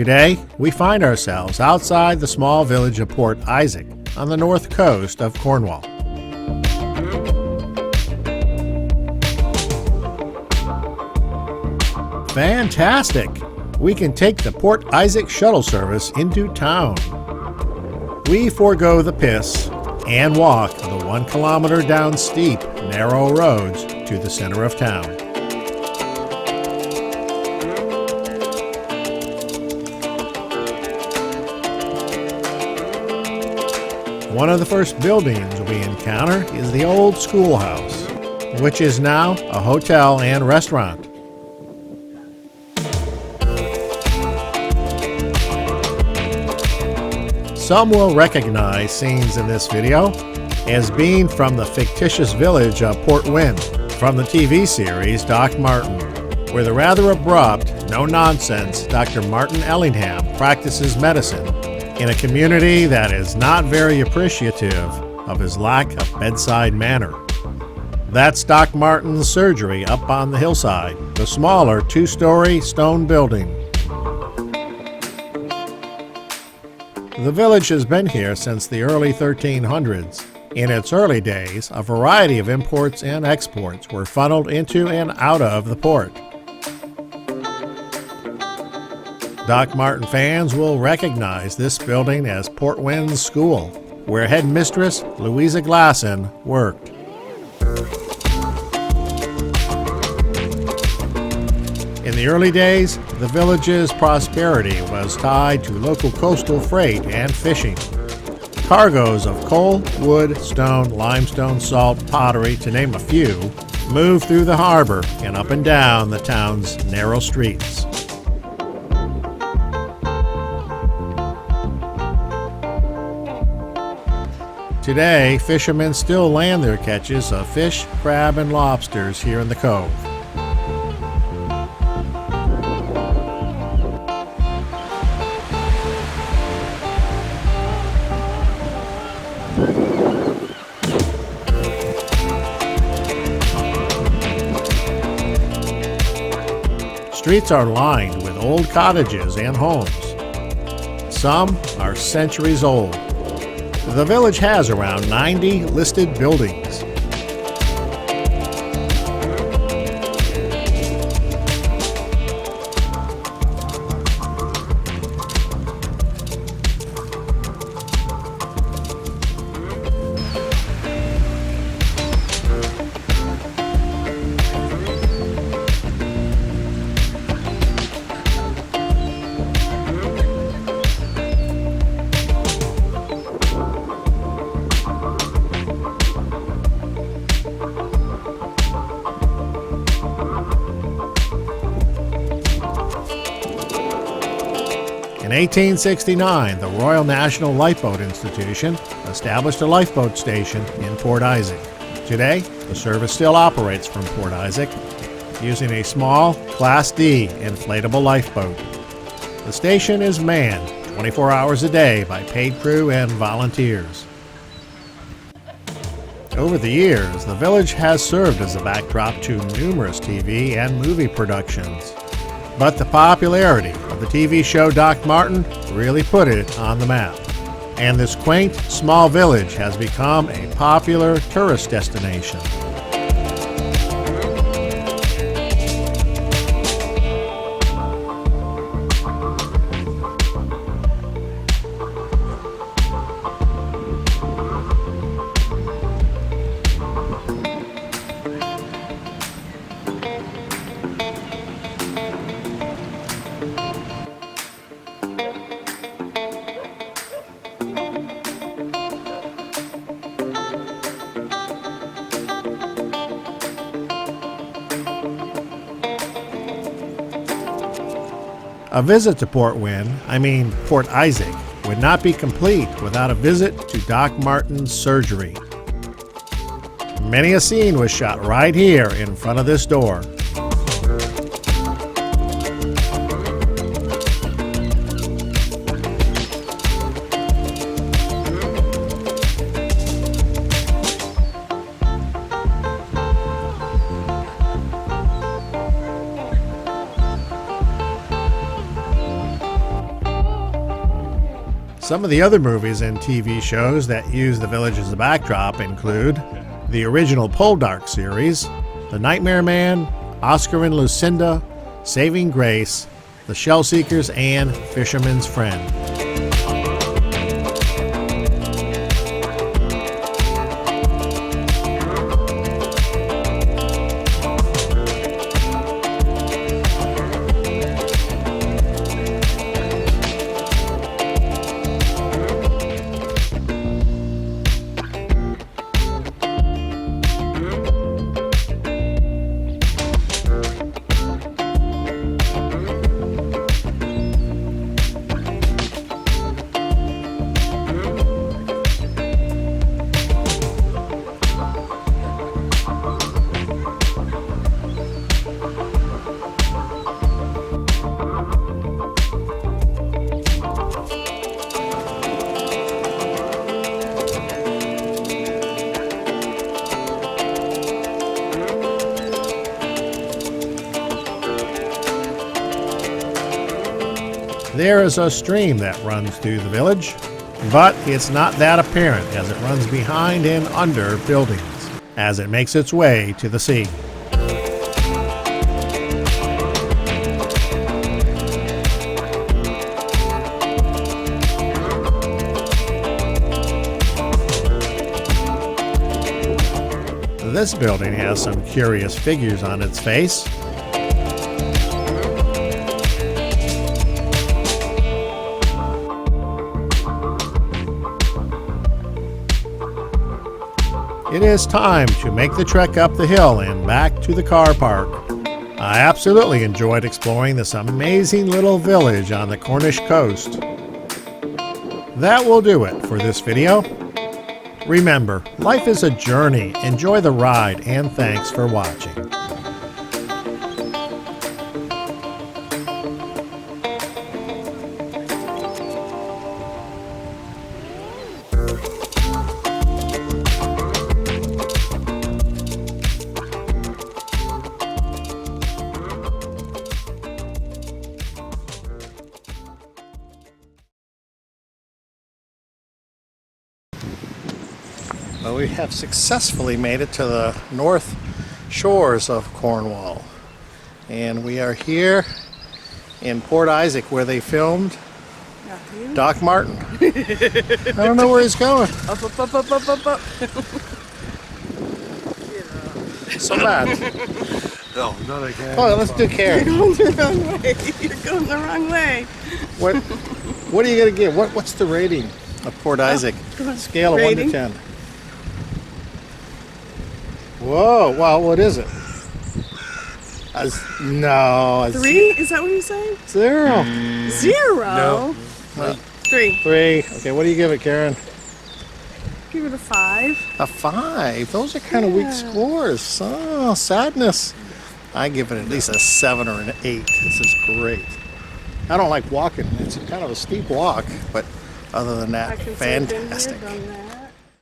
Today, we find ourselves outside the small village of Port Isaac on the north coast of Cornwall. Fantastic! We can take the Port Isaac shuttle service into town. We forego the piss and walk the 1 kilometer down steep, narrow roads to the center of town. One of the first buildings we encounter is the old schoolhouse, which is now a hotel and restaurant. Some will recognize scenes in this video as being from the fictitious village of Port Wynne from the TV series Doc Martin, where the rather abrupt, no-nonsense Dr. Martin Ellingham practices medicine in a community that is not very appreciative of his lack of bedside manner. That's Doc Martin's surgery up on the hillside, the smaller 2-story stone building. The village has been here since the early 1300s. In its early days, a variety of imports and exports were funneled into and out of the port. Doc Martin fans will recognize this building as Port Wynne's School, where headmistress Louisa Glasson worked. In the early days, the village's prosperity was tied to local coastal freight and fishing. Cargoes of coal, wood, stone, limestone, salt, pottery, to name a few, moved through the harbor and up and down the town's narrow streets. Today, fishermen still land their catches of fish, crab, and lobsters here in the cove. Streets are lined with old cottages and homes. Some are centuries old. The village has around 90 listed buildings. In 1869, the Royal National Lifeboat Institution established a lifeboat station in Port Isaac. Today, the service still operates from Port Isaac using a small Class D inflatable lifeboat. The station is manned 24 hours a day by paid crew and volunteers. Over the years, the village has served as a backdrop to numerous TV and movie productions. But the popularity of the TV show Doc Martin really put it on the map. And this quaint, small village has become a popular tourist destination. A visit to Port Isaac, would not be complete without a visit to Doc Martin's surgery. Many a scene was shot right here in front of this door. Some of the other movies and TV shows that use the village as a backdrop include the original Poldark series, The Nightmare Man, Oscar and Lucinda, Saving Grace, The Shell Seekers, and Fisherman's Friend. There is a stream that runs through the village, but it's not that apparent as it runs behind and under buildings as it makes its way to the sea. This building has some curious figures on its face. It is time to make the trek up the hill and back to the car park. I absolutely enjoyed exploring this amazing little village on the Cornish coast. That will do it for this video. Remember, life is a journey. Enjoy the ride, and thanks for watching. Well, we have successfully made it to the north shores of Cornwall, and we are here in Port Isaac where they filmed Doc Martin. I don't know where he's going. Up, up, up, up, up, up, up. So bad. No, not again. Oh, let's do Karen. You're going the wrong way. You're going the wrong way. What are you gonna give? What's the rating of Port Isaac? Scale of Rating? 1 to 10. Whoa! Wow, what is it? No. 3? Is that what you're saying? 0. 0? No. 3. 3. Okay, what do you give it, Karen? Give it a 5. A 5. Those are kind of weak scores. Oh, sadness. I give it at least a 7 or an 8. This is great. I don't like walking. It's kind of a steep walk, but other than that, I can say I've been here, fantastic. done that.